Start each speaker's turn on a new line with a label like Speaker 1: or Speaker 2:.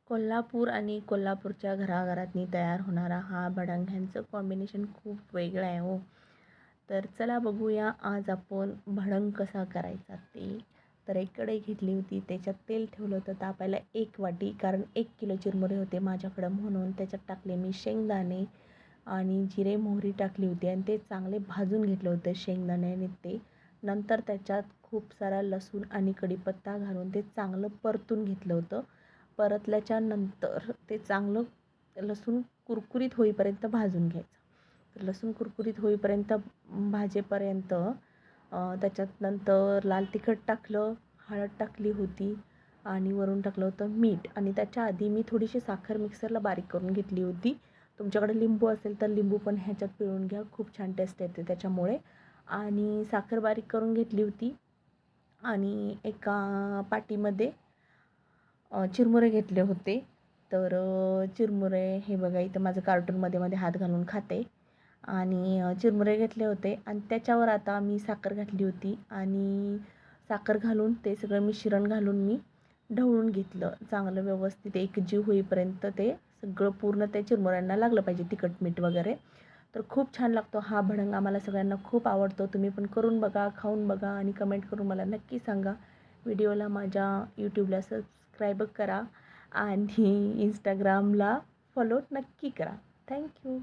Speaker 1: कोल्हापूर आणि कोल्हापूरच्या घराघरातनी तयार होणारा हा भडंग ह्यांचं कॉम्बिनेशन खूप वेगळं आहे हो. तर चला बघूया आज आपण भडंग कसा करायचा ते. तर एक कढई घेतली होती, त्याच्यात तेल ठेवलं होतं तापायला 1 वाटी, कारण 1 किलो चिरमुरे होते माझ्याकडं म्हणून त्याच्यात टाकले मी शेंगदाणे आणि जिरे मोहरी टाकली होती आणि ते चांगले भाजून घेतलं होतं शेंगदाण्याने ते. नंतर त्याच्यात खूप सारा लसूण आणि कढीपत्ता घालून ते चांगलं परतून घेतलं होतं. परतल्याच्या नंतर ते चांगलं लसूण कुरकुरीत होईपर्यंत भाजून घ्यायचं. तर लसूण कुरकुरीत होईपर्यंत भाजेपर्यंत त्याच्यात नंतर लाल तिखट टाकलं, हळद टाकली होती आणि वरून टाकलं होतं मीठ. आणि त्याच्या आधी मी थोडीशी साखर मिक्सरला बारीक करून घेतली होती. तुमच्याकडे लिंबू असेल तर लिंबू पण ह्याच्यात पिळून घ्या, खूप छान टेस्ट येते त्याच्यामुळे. आणि साखर बारीक करून घेतली होती आणि एका पाटीमध्ये चिरमुरे घेतले होते. तर चिरमुरे हे बघा, इथं माझं कार्टूनमध्ये मध्ये हात घालून खाते. आणि चिरमुरे घेतले होते आणि त्याच्यावर आता मी साखर घातली होती आणि साखर घालून ते सगळं मिश्रण घालून मी ढवळून घेतलं चांगलं व्यवस्थित एकजीव होईपर्यंत. ते सगळं पूर्ण त्या चिरमुऱ्यांना लागलं पाहिजे, तिखट मीठ वगैरे. तर खूप छान लागतो हा भडंग, आम्हाला सगळ्यांना खूप आवडतो. तुम्ही पण करून बघा, खाऊन बघा आणि कमेंट करून मला नक्की सांगा. व्हिडिओला माझ्या यूट्यूबला सबस्क्राईब करा आणि इंस्टाग्रामला फॉलो नक्की करा. थँक्यू.